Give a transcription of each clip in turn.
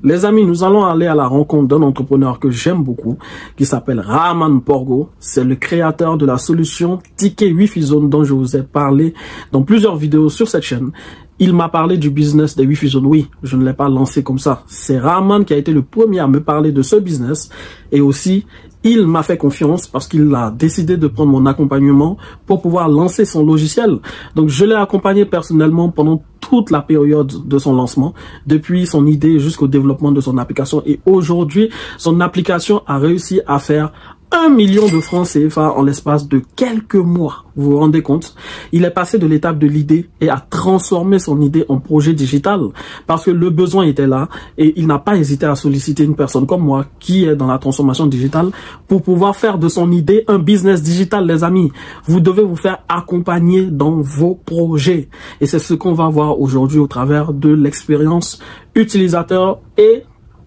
Les amis, nous allons aller à la rencontre d'un entrepreneur que j'aime beaucoup, qui s'appelle Rahman Porgo. C'est le créateur de la solution Ticket Wi-Fi Zone dont je vous ai parlé dans plusieurs vidéos sur cette chaîne. Il m'a parlé du business des Wi-Fi Zone. Oui, je ne l'ai pas lancé comme ça. C'est Rahman qui a été le premier à me parler de ce business. Et aussi, il m'a fait confiance parce qu'il a décidé de prendre mon accompagnement pour pouvoir lancer son logiciel. Donc, je l'ai accompagné personnellement pendant toute la période de son lancement, depuis son idée jusqu'au développement de son application. Et aujourd'hui, son application a réussi à faire 1 million de francs CFA en l'espace de quelques mois. Vous vous rendez compte? Il est passé de l'étape de l'idée et a transformé son idée en projet digital parce que le besoin était là et il n'a pas hésité à solliciter une personne comme moi qui est dans la transformation digitale pour pouvoir faire de son idée un business digital, les amis. Vous devez vous faire accompagner dans vos projets et c'est ce qu'on va voir aujourd'hui au travers de l'expérience utilisateur et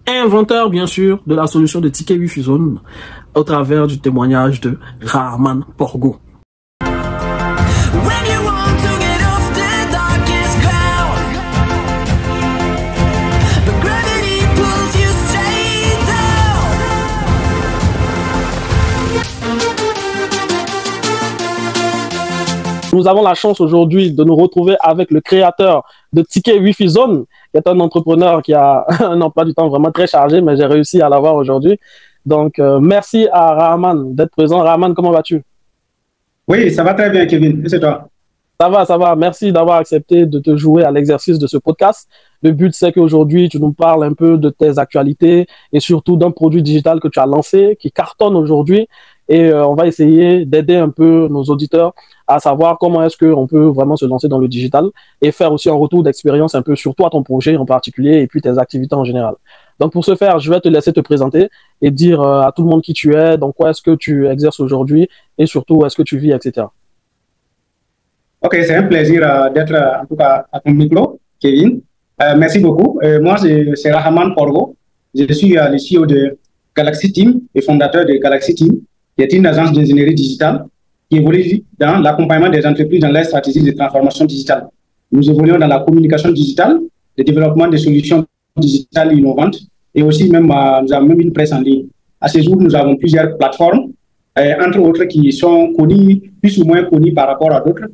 inventeur, bien sûr, de la solution de Ticket Wi-Fi Zone au travers du témoignage de Rahman Porgo. Nous avons la chance aujourd'hui de nous retrouver avec le créateur de Ticket Wi-Fi Zone, qui est un entrepreneur qui a un emploi du temps vraiment très chargé, mais j'ai réussi à l'avoir aujourd'hui. Donc, merci à Rahman d'être présent. Rahman, comment vas-tu? Oui, ça va très bien, Kevin. Et c'est toi? Ça va. Merci d'avoir accepté de te jouer à l'exercice de ce podcast. Le but, c'est qu'aujourd'hui, tu nous parles un peu de tes actualités et surtout d'un produit digital que tu as lancé, qui cartonne aujourd'hui. Et on va essayer d'aider un peu nos auditeurs à savoir comment est-ce qu'on peut vraiment se lancer dans le digital et faire aussi un retour d'expérience un peu sur toi, ton projet en particulier et puis tes activités en général. Donc pour ce faire, je vais te laisser te présenter et dire à tout le monde qui tu es, dans quoi est-ce que tu exerces aujourd'hui et surtout où est-ce que tu vis, etc. Ok, c'est un plaisir d'être en tout cas à ton micro, Kevin. Merci beaucoup. Moi, c'est Rahman Porgo. Je suis le CEO de Galaxy Team et fondateur de Galaxy Team, qui est une agence d'ingénierie digitale qui évolue dans l'accompagnement des entreprises dans leur stratégie de transformation digitale. Nous évoluons dans la communication digitale, le développement des solutions digitales innovantes et aussi même, nous avons même une presse en ligne. À ce jour, nous avons plusieurs plateformes, entre autres qui sont connues, plus ou moins connues par rapport à d'autres,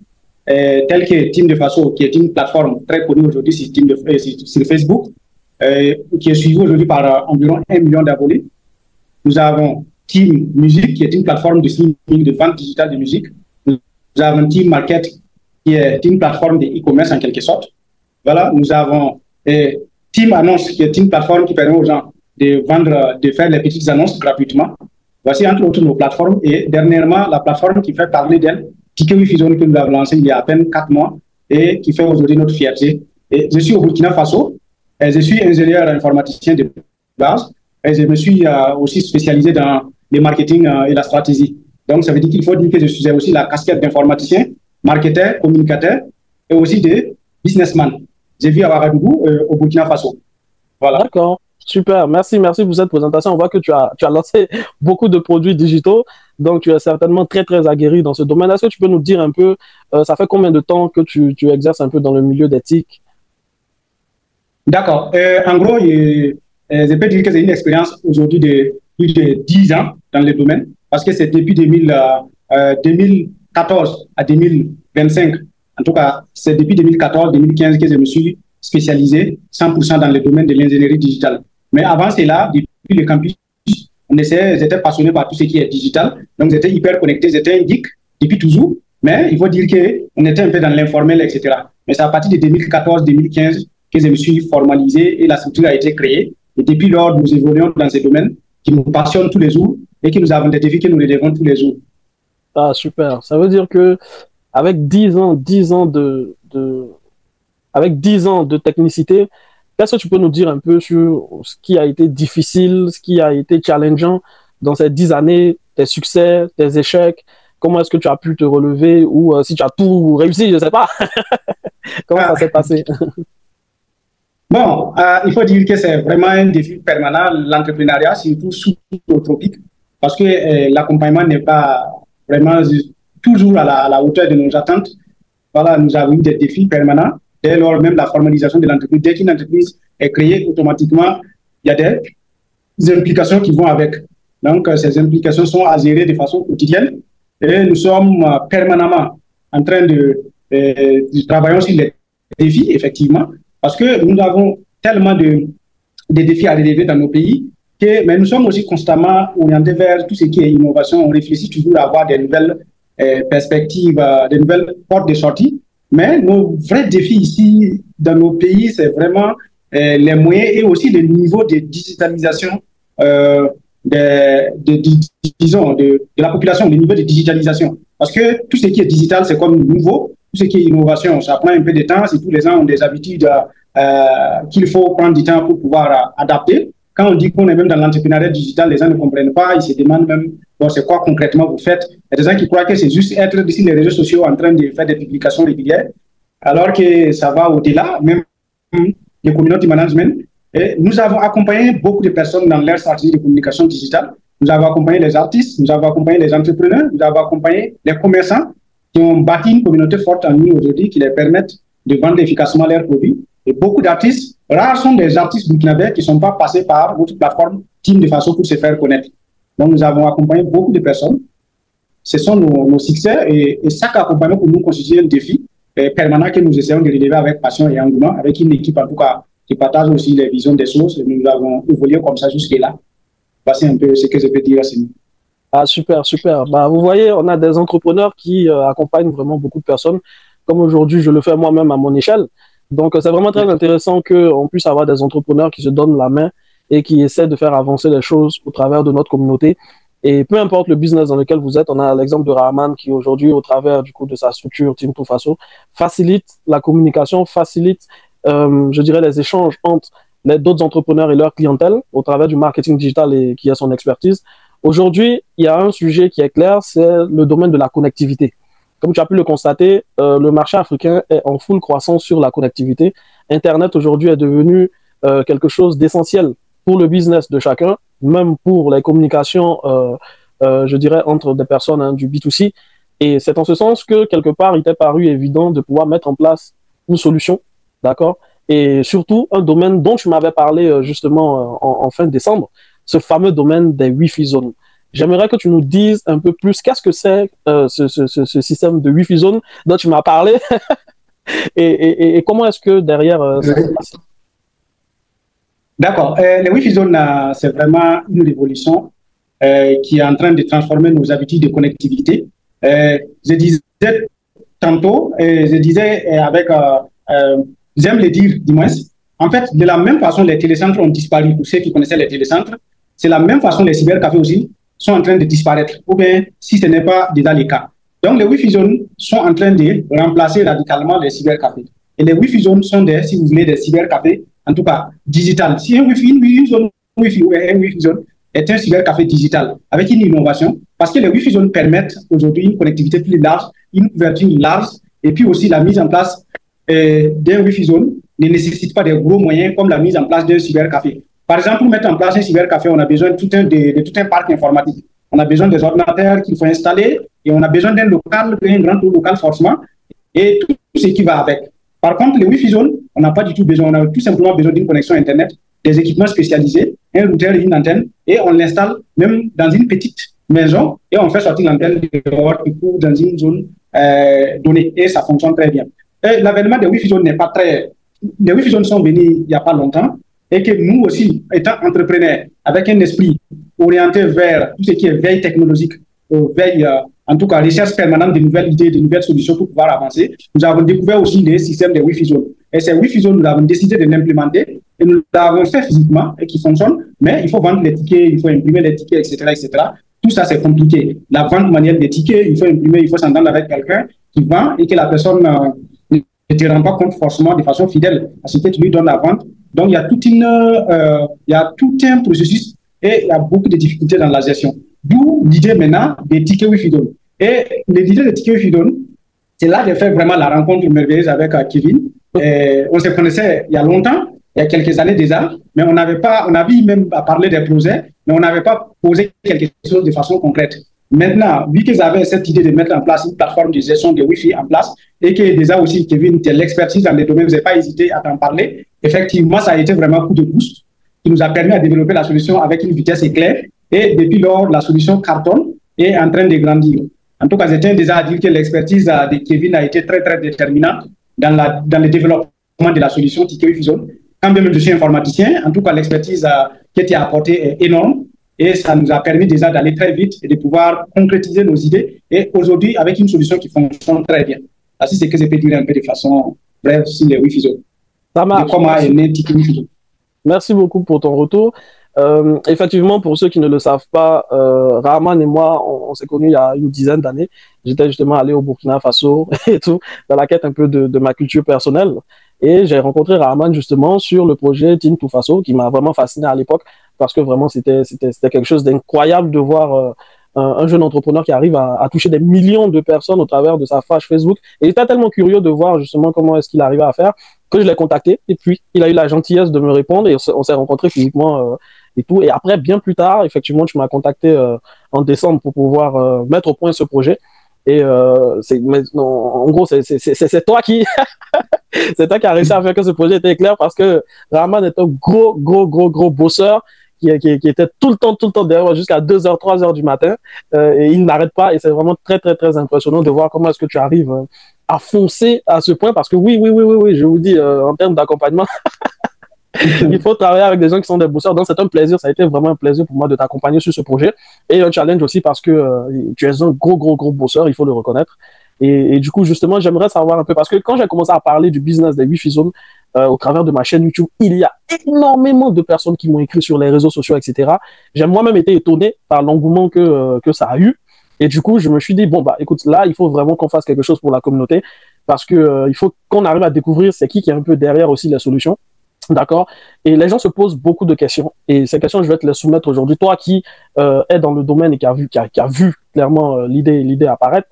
telles que Team de Faso, qui est une plateforme très connue aujourd'hui sur Facebook, qui est suivie aujourd'hui par environ 1 million d'abonnés. Nous avons Team Musique, qui est une plateforme de streaming, de vente digitale de musique. Nous avons Team Market, qui est une plateforme de e-commerce en quelque sorte. Voilà, nous avons Team Annonce, qui est une plateforme qui permet aux gens de vendre, de faire les petites annonces gratuitement. Voici entre autres nos plateformes. Et dernièrement, la plateforme qui fait parler d'elle, Ticket Wi-Fi Zone, que nous avons lancé il y a à peine 4 mois et qui fait aujourd'hui notre fierté. Et je suis au Burkina Faso. Et je suis ingénieur informaticien de base. Et je me suis aussi spécialisé dans le marketing et la stratégie. Donc, ça veut dire qu'il faut dire que je suis aussi la casquette d'informaticien, marketeur, communicateur et aussi de businessman. Je vis à Ouagadougou, au Burkina Faso. Voilà. D'accord, super. Merci pour cette présentation. On voit que tu as lancé beaucoup de produits digitaux, donc tu es certainement très, très aguerri dans ce domaine. Est-ce que tu peux nous dire un peu, ça fait combien de temps que tu exerces un peu dans le milieu des TIC? D'accord. En gros, je peux dire que c'est une expérience aujourd'hui de plus de 10 ans dans le domaine, parce que c'est depuis 2014 à 2025. En tout cas, c'est depuis 2014-2015 que je me suis spécialisé 100% dans le domaine de l'ingénierie digitale. Mais avant cela, depuis le campus, j'étais passionné par tout ce qui est digital. Donc, j'étais hyper connecté, j'étais un geek depuis toujours. Mais il faut dire qu'on était un peu dans l'informel, etc. Mais c'est à partir de 2014-2015 que je me suis formalisé et la structure a été créée. Et depuis lors, nous évoluons dans ces domaines qui nous passionnent tous les jours et qui nous avons des défis que nous relevons tous les jours. Ah, super. Ça veut dire que avec 10 ans de technicité, qu'est-ce que tu peux nous dire un peu sur ce qui a été difficile, ce qui a été challengeant dans ces 10 années, tes succès, tes échecs, comment est-ce que tu as pu te relever ou si tu as tout réussi, je ne sais pas. Comment ça s'est passé? Bon, il faut dire que c'est vraiment un défi permanent, l'entrepreneuriat, surtout sous-tropique, parce que l'accompagnement n'est pas vraiment toujours à la hauteur de nos attentes. Voilà, nous avons eu des défis permanents. Dès lors, même la formalisation de l'entreprise, dès qu'une entreprise est créée, automatiquement, il y a des implications qui vont avec. Donc, ces implications sont à gérer de façon quotidienne et nous sommes permanemment en train de travailler sur les défis, effectivement, parce que nous avons tellement de défis à relever dans nos pays, mais nous sommes aussi constamment orientés vers tout ce qui est innovation. On réfléchit toujours à avoir des nouvelles perspectives, des nouvelles portes de sortie. Mais nos vrais défis ici, dans nos pays, c'est vraiment les moyens et aussi le niveau de digitalisation disons, de la population, le niveau de digitalisation. Parce que tout ce qui est digital, c'est comme nouveau. Tout ce qui est innovation, ça prend un peu de temps. Si tous les gens ont des habitudes qu'il faut prendre du temps pour pouvoir adapter. Quand on dit qu'on est même dans l'entrepreneuriat digital, les gens ne comprennent pas. Ils se demandent même, bon, c'est quoi concrètement vous faites. Il y a des gens qui croient que c'est juste être sur les réseaux sociaux en train de faire des publications régulières, alors que ça va au-delà, même le community management. Et nous avons accompagné beaucoup de personnes dans leur stratégie de communication digitale. Nous avons accompagné les artistes, nous avons accompagné les entrepreneurs, nous avons accompagné les commerçants qui ont bâti une communauté forte en ligne aujourd'hui qui les permettent de vendre efficacement leurs produits. Et beaucoup d'artistes, rares sont des artistes burkinabés qui ne sont pas passés par votre plateforme Team de façon pour se faire connaître. Donc, nous avons accompagné beaucoup de personnes. Ce sont nos succès et chaque accompagnement pour nous constitue un défi permanent que nous essayons de relever avec passion et engouement, avec une équipe en tout cas qui partage aussi les visions des choses. Et nous avons évolué comme ça jusque-là. Voici un peu ce que je peux dire à ce niveau. Ah, super, super. Bah, vous voyez, on a des entrepreneurs qui accompagnent vraiment beaucoup de personnes, comme aujourd'hui, je le fais moi-même à mon échelle. Donc, c'est vraiment très intéressant qu'on puisse avoir des entrepreneurs qui se donnent la main et qui essaient de faire avancer les choses au travers de notre communauté. Et peu importe le business dans lequel vous êtes, on a l'exemple de Rahman qui aujourd'hui, au travers du coup de sa structure Team Toufaso, facilite la communication, facilite, je dirais, les échanges entre d'autres entrepreneurs et leur clientèle au travers du marketing digital et qui a son expertise. Aujourd'hui, il y a un sujet qui est clair, c'est le domaine de la connectivité. Comme tu as pu le constater, le marché africain est en full croissance sur la connectivité. Internet aujourd'hui est devenu quelque chose d'essentiel pour le business de chacun, même pour les communications, je dirais, entre des personnes du B2C. Et c'est en ce sens que, quelque part, il t'est paru évident de pouvoir mettre en place une solution, d'accord? Et surtout, un domaine dont tu m'avais parlé justement en fin décembre, ce fameux domaine des Wi-Fi zones. J'aimerais que tu nous dises un peu plus qu'est-ce que c'est ce système de Wi-Fi zone dont tu m'as parlé et comment est-ce que derrière ça se passe. D'accord. Les Wi-Fi zones, c'est vraiment une révolution qui est en train de transformer nos habitudes de connectivité. Je disais tantôt, je disais avec, j'aime le dire du moins, en fait, de la même façon, les télécentres ont disparu. Pour ceux qui connaissaient les télécentres, c'est la même façon, les cybercafés aussi sont en train de disparaître, ou bien si ce n'est pas déjà le cas. Donc, les Wi-Fi zones sont en train de remplacer radicalement les cybercafés. Et les Wi-Fi zones sont des, si vous voulez, des cybercafés, en tout cas, digital. Si une zone Wi-Fi ou un Wi-Fi zone est un cybercafé digital avec une innovation, parce que les Wi-Fi zones permettent aujourd'hui une connectivité plus large, une couverture large, et puis aussi la mise en place d'un Wi-Fi zone ne nécessite pas de gros moyens comme la mise en place d'un cybercafé. Par exemple, pour mettre en place un cybercafé, on a besoin de tout un parc informatique. On a besoin des ordinateurs qu'il faut installer et on a besoin d'un local, un grand local forcément, et tout ce qui va avec. Par contre, les Wi-Fi zones, on n'a pas du tout besoin. On a tout simplement besoin d'une connexion Internet, des équipements spécialisés, un routeur et une antenne, et on l'installe même dans une petite maison et on fait sortir l'antenne dans une zone donnée et ça fonctionne très bien. L'avènement des Wi-Fi zones n'est pas très... Les Wi-Fi zones sont venus il n'y a pas longtemps et que nous aussi, étant entrepreneurs, avec un esprit orienté vers tout ce qui est veille technologique, veille, en tout cas, recherche permanente de nouvelles idées, de nouvelles solutions pour pouvoir avancer, nous avons découvert aussi les systèmes de Wi-Fi zones. Et ces Wi-Fi zones, nous avons décidé de l'implémenter et nous l'avons fait physiquement et qui fonctionne, mais il faut vendre les tickets, il faut imprimer les tickets, etc., etc. Tout ça, c'est compliqué. La vente manuelle des tickets, il faut imprimer, il faut s'entendre avec quelqu'un qui vend et que la personne ne te rend pas compte forcément de façon fidèle à ce que tu lui donnes la vente. Donc, il y a tout un processus et il y a beaucoup de difficultés dans la gestion. D'où l'idée maintenant des tickets Wi-Fi zone. Et l'idée des tickets Wi-Fi zone, c'est là de faire vraiment la rencontre merveilleuse avec Kevin. Et on se connaissait il y a longtemps, il y a quelques années déjà, mais on avait même parlé des projets, mais on n'avait pas posé quelque chose de façon concrète. Maintenant, vu qu'ils avaient cette idée de mettre en place une plateforme de gestion de Wi-Fi en place, et que déjà aussi, Kevin, tu as l'expertise dans les domaines, vous n'avez pas hésité à t'en parler, effectivement, ça a été vraiment un coup de boost. qui nous a permis de développer la solution avec une vitesse éclair. Et depuis lors, la solution cartonne et est en train de grandir. En tout cas, je tiens déjà à dire que l'expertise de Kevin a été très, très déterminante dans le développement de la solution Ticket Fusion. Quand bien même je suis informaticien, en tout cas, l'expertise qui a été apportée est énorme et ça nous a permis déjà d'aller très vite et de pouvoir concrétiser nos idées. Et aujourd'hui, avec une solution qui fonctionne très bien. Ainsi, c'est que je peux dire un peu de façon brève sur les Wi-Fi. Ça marche. Comment est né Ticket Fusion. Merci beaucoup pour ton retour. Effectivement, pour ceux qui ne le savent pas, Rahman et moi, on s'est connus il y a une dizaine d'années. J'étais justement allé au Burkina Faso et tout, dans la quête un peu de ma culture personnelle. Et j'ai rencontré Rahman justement sur le projet Team to Faso, qui m'a vraiment fasciné à l'époque, parce que vraiment, c'était quelque chose d'incroyable de voir un jeune entrepreneur qui arrive à toucher des millions de personnes au travers de sa page Facebook. Et j'étais tellement curieux de voir justement comment est-ce qu'il arrivait à faire que je l'ai contacté. Et puis, il a eu la gentillesse de me répondre et on s'est rencontrés physiquement et tout. Et après, bien plus tard, effectivement, tu m'as contacté en décembre pour pouvoir mettre au point ce projet. Et en gros, c'est toi qui c'est toi qui as réussi à faire que ce projet était clair, parce que Rahman est un gros bosseur qui était tout le temps derrière moi jusqu'à 2h, 3h du matin, et il n'arrête pas, et c'est vraiment très impressionnant de voir comment est-ce que tu arrives à foncer à ce point, parce que oui, je vous dis, en termes d'accompagnement, il faut travailler avec des gens qui sont des bosseurs, donc c'est un plaisir, ça a été vraiment un plaisir pour moi de t'accompagner sur ce projet, et un challenge aussi parce que tu es un gros bosseur, il faut le reconnaître. Et du coup, justement, j'aimerais savoir un peu, parce que quand j'ai commencé à parler du business des Wi-Fi Zones au travers de ma chaîne YouTube, il y a énormément de personnes qui m'ont écrit sur les réseaux sociaux, etc. J'ai moi-même été étonné par l'engouement que ça a eu. Et du coup, je me suis dit, bon, bah, écoute, là, il faut vraiment qu'on fasse quelque chose pour la communauté, parce que il faut qu'on arrive à découvrir c'est qui est un peu derrière aussi la solution. D'accord? Et les gens se posent beaucoup de questions. Et ces questions, je vais te les soumettre aujourd'hui. Toi qui es dans le domaine et qui a vu clairement l'idée apparaître,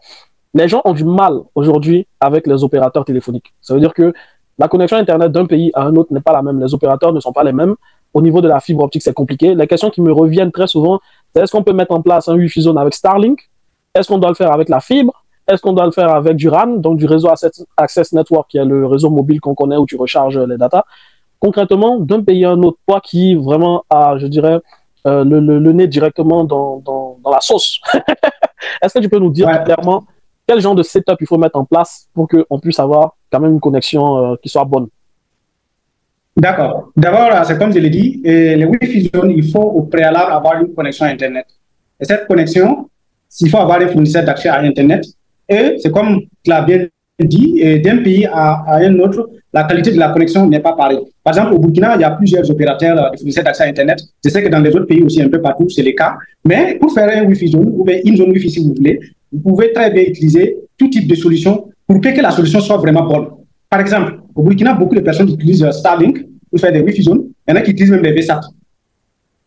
les gens ont du mal aujourd'hui avec les opérateurs téléphoniques. Ça veut dire que la connexion Internet d'un pays à un autre n'est pas la même. Les opérateurs ne sont pas les mêmes. Au niveau de la fibre optique, c'est compliqué. Les questions qui me reviennent très souvent, c'est est-ce qu'on peut mettre en place un Wi-Fi Zone avec Starlink? Est-ce qu'on doit le faire avec la fibre? Est-ce qu'on doit le faire avec du RAN, donc du réseau Access Network, qui est le réseau mobile qu'on connaît où tu recharges les datas? Concrètement, d'un pays à un autre, toi qui vraiment a, je dirais, le nez directement dans la sauce, est-ce que tu peux nous dire clairement quel genre de setup il faut mettre en place pour qu'on puisse avoir quand même une connexion qui soit bonne? D'accord. D'abord, c'est comme je l'ai dit, les Wi-Fi Zone, il faut au préalable avoir une connexion Internet. Et cette connexion, il faut avoir un fournisseur d'accès à Internet. Et c'est comme tu l'as bien dit, d'un pays à un autre, la qualité de la connexion n'est pas pareille. Par exemple, au Burkina, il y a plusieurs opérateurs de fournisseurs d'accès à Internet. Je sais que dans les autres pays aussi, un peu partout, c'est le cas. Mais pour faire un Wi-Fi Zone, ou une zone Wi-Fi si vous voulez, vous pouvez très bien utiliser tout type de solution pour que la solution soit vraiment bonne. Par exemple, au Burkina, beaucoup de personnes utilisent Starlink pour faire des Wi-Fi Zones. Il y en a qui utilisent même des VSAT.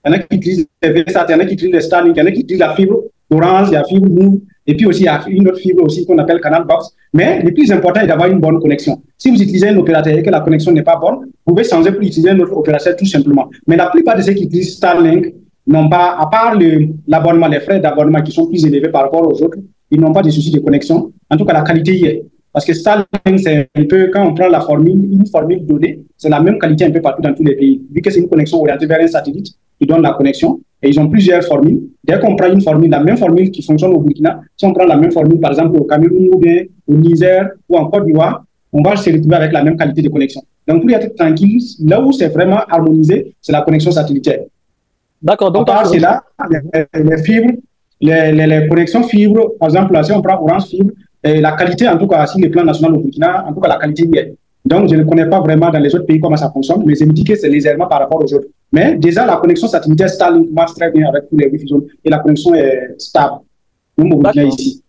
Il y en a qui utilisent des VSAT, il y en a qui utilisent des Starlink, il y en a qui utilisent la fibre Orange, il y a la fibre Move, et puis aussi il y a une autre fibre aussi qu'on appelle Canal Box. Mais le plus important est d'avoir une bonne connexion. Si vous utilisez un opérateur et que la connexion n'est pas bonne, vous pouvez changer pour utiliser un autre opérateur tout simplement. Mais la plupart de ceux qui utilisent Starlink n'ont pas, à part l'abonnement, les frais d'abonnement qui sont plus élevés par rapport aux autres, ils n'ont pas de soucis de connexion. En tout cas, la qualité y est. Parce que Starlink, c'est un peu, quand on prend la formule, une formule donnée, c'est la même qualité un peu partout dans tous les pays. Vu que c'est une connexion orientée vers un satellite qui donne la connexion, et ils ont plusieurs formules. Dès qu'on prend une formule, la même formule qui fonctionne au Burkina, si on prend la même formule, par exemple, au Cameroun ou bien au Niger ou en Côte d'Ivoire, on va se retrouver avec la même qualité de connexion. Donc, pour être tranquille, là où c'est vraiment harmonisé, c'est la connexion satellitaire. D'accord. Donc, c'est là, les fibres, les connexions fibres, par exemple, là, si on prend Orange Fibre, et la qualité, en tout cas, sur le plan national au Burkina, en tout cas, la qualité y est. Donc, je ne connais pas vraiment dans les autres pays comment ça fonctionne, mais je me dis que c'est légèrement par rapport aux autres. Mais déjà, la connexion satellitaire Starlink marche très bien avec tous les Wi-Fi Zones et la connexion est stable. Même au Burkina ici.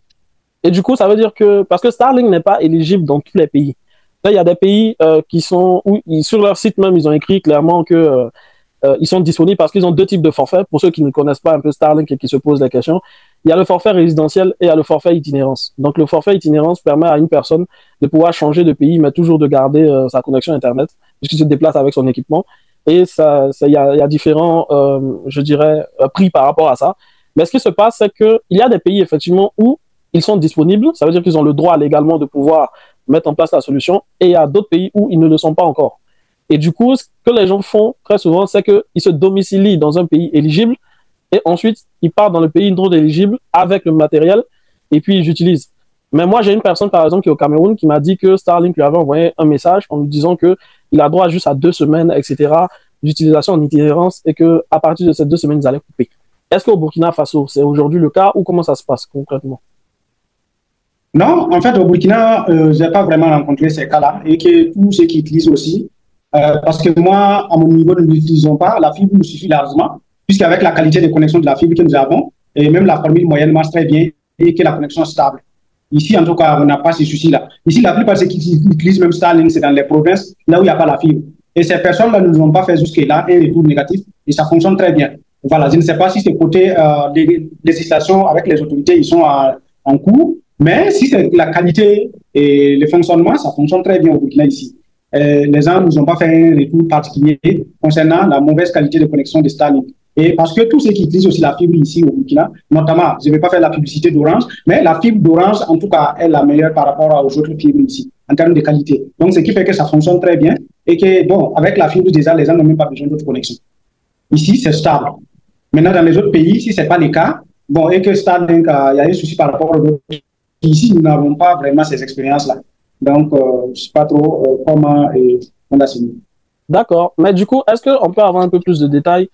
Et du coup, ça veut dire que, parce que Starlink n'est pas éligible dans tous les pays. Là, il y a des pays qui sont, où, sur leur site même, ils ont écrit clairement que ils sont disponibles parce qu'ils ont deux types de forfaits. Pour ceux qui ne connaissent pas un peu Starlink et qui se posent la question, il y a le forfait résidentiel et il y a le forfait itinérance. Donc, le forfait itinérance permet à une personne de pouvoir changer de pays, mais toujours de garder sa connexion Internet, puisqu'il se déplace avec son équipement. Et il y a différents, je dirais, prix par rapport à ça. Mais ce qui se passe, c'est qu'il y a des pays, effectivement, où ils sont disponibles. Ça veut dire qu'ils ont le droit légalement de pouvoir mettre en place la solution. Et il y a d'autres pays où ils ne le sont pas encore. Et du coup, ce que les gens font très souvent, c'est qu'ils se domicilient dans un pays éligible et ensuite, ils partent dans le pays non éligible avec le matériel et puis ils utilisent. Mais moi, j'ai une personne, par exemple, qui est au Cameroun, qui m'a dit que Starlink lui avait envoyé un message en lui disant qu'il a droit juste à 2 semaines, etc., d'utilisation en itinérance et qu'à partir de ces 2 semaines, ils allaient couper. Est-ce qu'au Burkina Faso, c'est aujourd'hui le cas ou comment ça se passe concrètement? Non, en fait, au Burkina, je n'ai pas vraiment rencontré ces cas-là et que tous ceux qui utilisent aussi, parce que moi, à mon niveau, nous n'utilisons pas. La fibre nous suffit largement, puisqu'avec la qualité de connexion de la fibre que nous avons, et même la formule moyenne marche très bien et que la connexion est stable. Ici, en tout cas, on n'a pas ces soucis-là. Ici, la plupart de ceux qui utilisent même Starlink, c'est dans les provinces, là où il n'y a pas la fibre. Et ces personnes-là ne nous ont pas fait jusque-là un retour négatif et ça fonctionne très bien. Voilà, je ne sais pas si c'est côté des législations avec les autorités, ils sont en cours, mais si c'est la qualité et le fonctionnement, ça fonctionne très bien au Burkina ici. Les gens ne nous ont pas fait un retour particulier concernant la mauvaise qualité de connexion de Starlink. Et parce que tous ceux qui utilisent aussi la fibre ici au Burkina, notamment, je ne vais pas faire la publicité d'Orange, mais la fibre d'Orange, en tout cas, est la meilleure par rapport aux autres fibres ici, en termes de qualité. Donc, ce qui fait que ça fonctionne très bien et que, bon, avec la fibre déjà, les gens n'ont même pas besoin d'autres connexions. Ici, c'est stable. Maintenant, dans les autres pays, si ce n'est pas le cas, bon, et que Starlink, il y a un souci par rapport aux autres pays, ici, nous n'avons pas vraiment ces expériences-là. Donc, je ne sais pas trop comment on a signé. D'accord. Mais du coup, est-ce qu'on peut avoir un peu plus de détails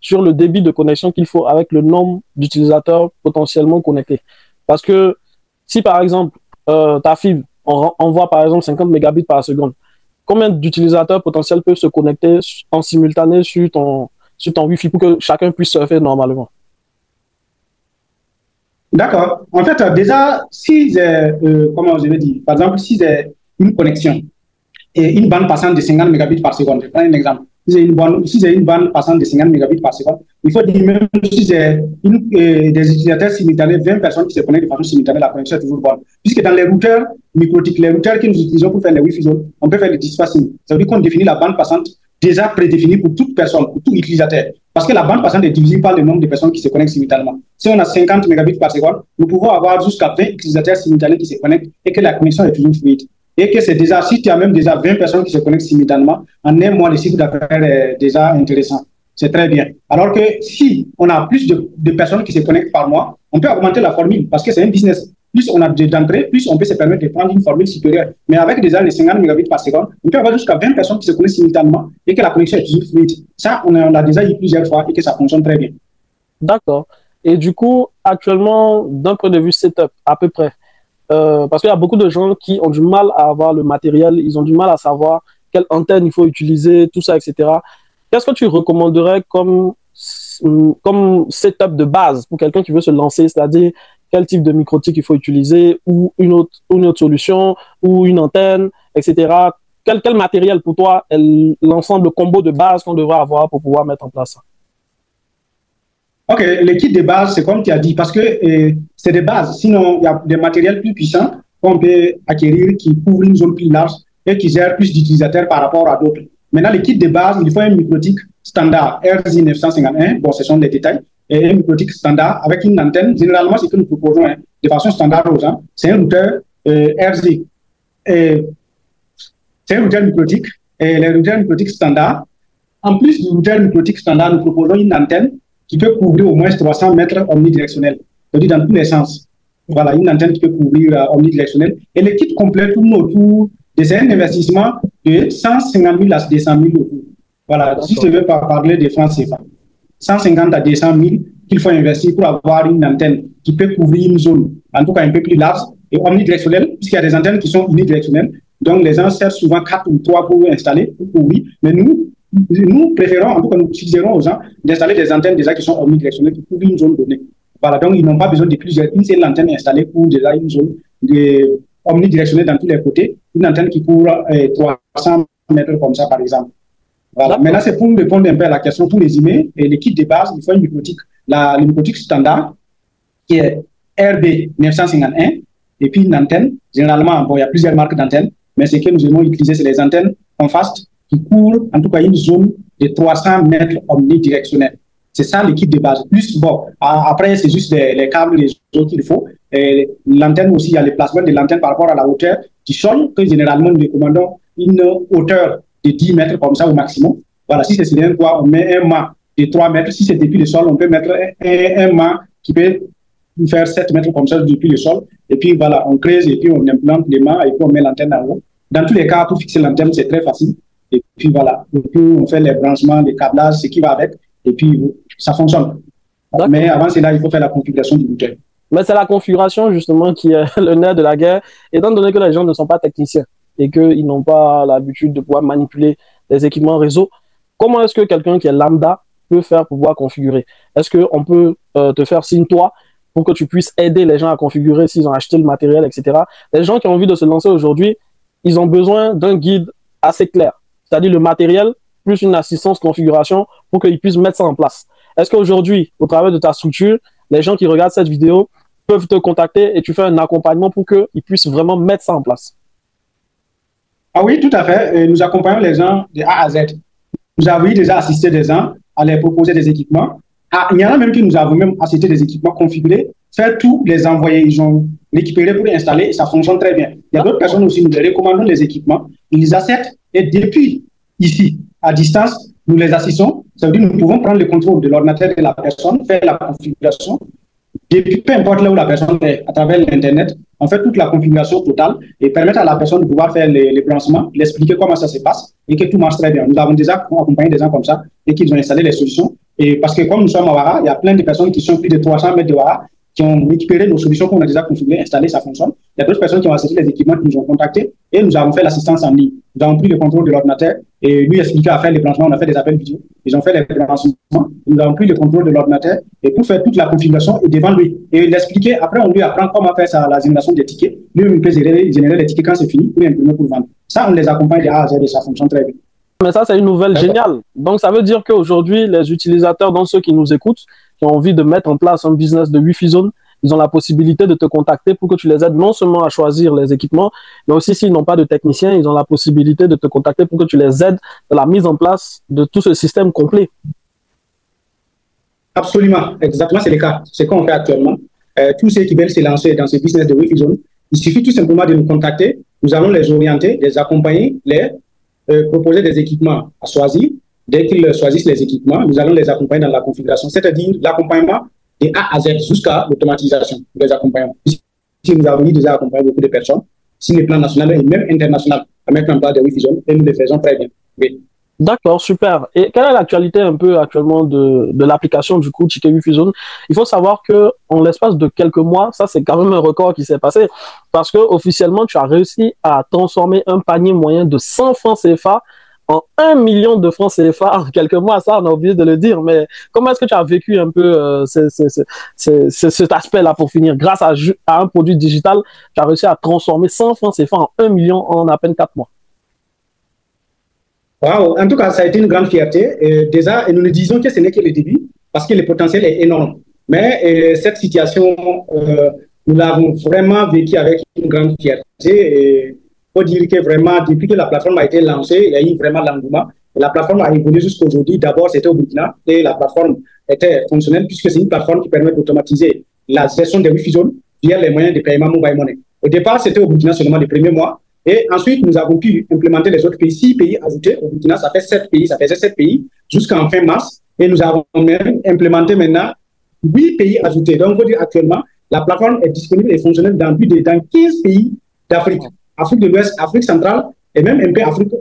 sur le débit de connexion qu'il faut avec le nombre d'utilisateurs potentiellement connectés? Parce que si, par exemple, ta fibre envoie, par exemple, 50 mégabits par seconde, combien d'utilisateurs potentiels peuvent se connecter en simultané sur ton Wi-Fi pour que chacun puisse surfer normalement? D'accord. En fait, déjà, si j'ai, comment je vais dire, par exemple, si j'ai une connexion et une bande passante de 50 mégabits par seconde, je prends un exemple. Si j'ai une bande passante de 50 mégabits par seconde, il faut dire même si j'ai des utilisateurs simultanés, 20 personnes qui se connectent de façon simultanée, la connexion est toujours bonne. Puisque dans les routeurs microtiques, les routeurs que nous utilisons pour faire les Wi-Fi zones, on peut faire le dispatching. Ça veut dire qu'on définit la bande passante déjà prédéfinie pour toute personne, pour tout utilisateur. Parce que la bande passante est divisée par le nombre de personnes qui se connectent simultanément. Si on a 50 mégabits par seconde, nous pouvons avoir jusqu'à 20 utilisateurs simultanés qui se connectent et que la connexion est toujours fluide. Et que c'est déjà, si tu as même déjà 20 personnes qui se connectent simultanément, en un mois, le chiffre d'affaires est déjà intéressant. C'est très bien. Alors que si on a plus de personnes qui se connectent par mois, on peut augmenter la formule parce que c'est un business. Plus on a d'entrées, plus on peut se permettre de prendre une formule supérieure. Mais avec déjà les 50 mégabits par seconde, on peut avoir jusqu'à 20 personnes qui se connectent simultanément et que la connexion est toujours fluide. Ça, on l'a déjà eu plusieurs fois et que ça fonctionne très bien. D'accord. Et du coup, actuellement, d'un point de vue setup, à peu près, parce qu'il y a beaucoup de gens qui ont du mal à avoir le matériel, ils ont du mal à savoir quelle antenne il faut utiliser, tout ça, etc. Qu'est-ce que tu recommanderais comme setup de base pour quelqu'un qui veut se lancer, c'est-à-dire quel type de microtique il faut utiliser ou une autre solution ou une antenne, etc. Quel matériel pour toi est l'ensemble, le combo de base qu'on devrait avoir pour pouvoir mettre en place ça? OK, le kit de base, c'est comme tu as dit, parce que c'est de base. Sinon, il y a des matériels plus puissants qu'on peut acquérir qui couvrent une zone plus large et qui gèrent plus d'utilisateurs par rapport à d'autres. Maintenant, le kit de base, il faut un microtique standard RJ951. Bon, ce sont les détails. Et un microtique standard avec une antenne. Généralement, ce que nous proposons de façon standard aux gens, c'est un routeur RJ. C'est un routeur microtique. Et les routeurs microtiques standards, en plus du routeur microtique standard, nous proposons une antenne qui peut couvrir au moins 300 mètres omnidirectionnels, c'est-à-dire dans tous les sens. Voilà, une antenne qui peut couvrir omnidirectionnel. Et le kit complet tourne autour de c'est un investissement de 150 000 à 200 000 autour. Voilà, si je veux parler de francs CFA. 150 à 200 000 qu'il faut investir pour avoir une antenne qui peut couvrir une zone, en tout cas un peu plus large, et omnidirectionnelle, puisqu'il y a des antennes qui sont unidirectionnelles. Donc, les gens servent souvent 4 ou 3 pour installer, pour couvrir. Mais nous préférons, en tout cas, nous suggérons aux gens d'installer des antennes déjà qui sont omnidirectionnelles, qui couvrent une zone donnée. Voilà, donc ils n'ont pas besoin de plusieurs. Une seule antenne installée pour déjà une zone omnidirectionnelle dans tous les côtés. Une antenne qui couvre 300 mètres comme ça, par exemple. Voilà. Maintenant, c'est pour répondre un peu à la question, pour résumer, et le kit de base, il faut une microtique. Le microtique standard, qui est RB951, et puis une antenne. Généralement, bon, il y a plusieurs marques d'antennes, mais ce que nous aimons utiliser, c'est les antennes Comfast qui couvrent, en tout cas, une zone de 300 mètres omnidirectionnels. C'est ça le kit de base. Plus, bon, après, c'est juste les câbles, les autres qu'il faut. L'antenne aussi, il y a le placement de l'antenne par rapport à la hauteur du sol, que généralement, nous recommandons une hauteur de 10 mètres comme ça au maximum. Voilà, si c'est sur un toit, on met un mât de 3 mètres. Si c'est depuis le sol, on peut mettre un mât qui peut faire 7 mètres comme ça depuis le sol. Et puis voilà, on creuse et puis on implante les mâts et puis on met l'antenne en haut. Dans tous les cas, pour fixer l'antenne, c'est très facile. Et puis voilà, et puis on fait les branchements, les câblages, ce qui va avec. Et puis ça fonctionne. Mais avant cela, il faut faire la configuration du routeur. Mais c'est la configuration justement qui est le nerf de la guerre, étant donné que les gens ne sont pas techniciens et qu'ils n'ont pas l'habitude de pouvoir manipuler les équipements réseau. Comment est-ce que quelqu'un qui est lambda peut faire pour pouvoir configurer? Est-ce qu'on peut te faire signe toi pour que tu puisses aider les gens à configurer s'ils ont acheté le matériel, etc. Les gens qui ont envie de se lancer aujourd'hui, ils ont besoin d'un guide assez clair, c'est-à-dire le matériel plus une assistance configuration pour qu'ils puissent mettre ça en place. Est-ce qu'aujourd'hui, au travers de ta structure, les gens qui regardent cette vidéo peuvent te contacter et tu fais un accompagnement pour qu'ils puissent vraiment mettre ça en place? Ah oui, tout à fait. Et nous accompagnons les gens de A à Z. Nous avons déjà assisté des gens à leur proposer des équipements. Ah, il y en a même qui nous avons même assisté des équipements configurés, faire tout, les envoyer. Ils ont récupéré pour les installer et ça fonctionne très bien. Il y a d'autres personnes aussi, nous les recommandons les équipements. Ils les acceptent et depuis ici, à distance, nous les assistons. Ça veut dire que nous pouvons prendre le contrôle de l'ordinateur de la personne, faire la configuration. Depuis, peu importe là où la personne est, à travers l'Internet, on fait toute la configuration totale et permettre à la personne de pouvoir faire les branchements, l'expliquer comment ça se passe et que tout marche très bien. Nous avons déjà accompagné des gens comme ça et qu'ils ont installé les solutions. Et parce que comme nous sommes à Ouara, il y a plein de personnes qui sont plus de 300 mètres de Ouara qui ont récupéré nos solutions qu'on a déjà configurées, installées, ça fonctionne. Il y a d'autres personnes qui ont accès les équipements qui nous ont contactés et nous avons fait l'assistance en ligne. Nous avons pris le contrôle de l'ordinateur et lui expliqué à faire les branchements. On a fait des appels vidéo. Ils ont fait les branchements. Nous avons pris le contrôle de l'ordinateur et pour faire toute la configuration et devant lui. Et l'expliquer, après on lui apprend comment faire la génération des tickets. Lui, il peut générer les tickets quand c'est fini pour imprimer pour vendre. Ça, on les accompagne de A à Z et ça fonctionne très bien. Mais ça, c'est une nouvelle géniale. Donc, ça veut dire qu'aujourd'hui, les utilisateurs, dans ceux qui nous écoutent, qui ont envie de mettre en place un business de Wi-Fi Zone, ils ont la possibilité de te contacter pour que tu les aides non seulement à choisir les équipements, mais aussi s'ils n'ont pas de technicien, ils ont la possibilité de te contacter pour que tu les aides dans la mise en place de tout ce système complet. Absolument, exactement, c'est le cas. C'est ce qu'on fait actuellement. Tous ceux qui veulent se lancer dans ce business de Wi-Fi Zone, il suffit tout simplement de nous contacter. Nous allons les orienter, les accompagner, les proposer des équipements à choisir. Dès qu'ils choisissent les équipements, nous allons les accompagner dans la configuration, c'est-à-dire l'accompagnement de A à Z jusqu'à l'automatisation des accompagnements. Ici, nous avons déjà accompagné beaucoup de personnes sur le plan national et même international à mettre en place des Wi-Fi Zone et nous le faisons très bien. Oui. D'accord, super. Et quelle est l'actualité un peu actuellement de l'application du coup Ticket Wi-Fi Zone? Il faut savoir que en l'espace de quelques mois, ça c'est quand même un record qui s'est passé parce que officiellement tu as réussi à transformer un panier moyen de 100 francs CFA en 1 million de francs CFA en quelques mois. Ça, on a oublié de le dire, mais comment est-ce que tu as vécu un peu cet aspect-là pour finir? Grâce à un produit digital, tu as réussi à transformer 100 francs CFA en 1 million en à peine 4 mois. Wow. En tout cas, ça a été une grande fierté. Déjà, et nous nous disons que ce n'est que le début, parce que le potentiel est énorme. Mais cette situation, nous l'avons vraiment vécu avec une grande fierté. Il faut dire que vraiment, depuis que la plateforme a été lancée, il y a eu vraiment l'engouement. La plateforme a évolué jusqu'à aujourd'hui. D'abord, c'était au Burkina et la plateforme était fonctionnelle puisque c'est une plateforme qui permet d'automatiser la gestion des Wi-Fi Zones via les moyens de paiement mobile money. Au départ, c'était au Burkina seulement les premiers mois. Et ensuite, nous avons pu implémenter les autres pays. 6 pays ajoutés. Au Burkina, ça fait 7 pays. Ça faisait 7 pays jusqu'en fin mars. Et nous avons même implémenté maintenant 8 pays ajoutés. Donc, on peut dire actuellement, la plateforme est disponible et fonctionnelle dans 15 pays d'Afrique. Afrique de l'Ouest, Afrique centrale et même un peu Afrique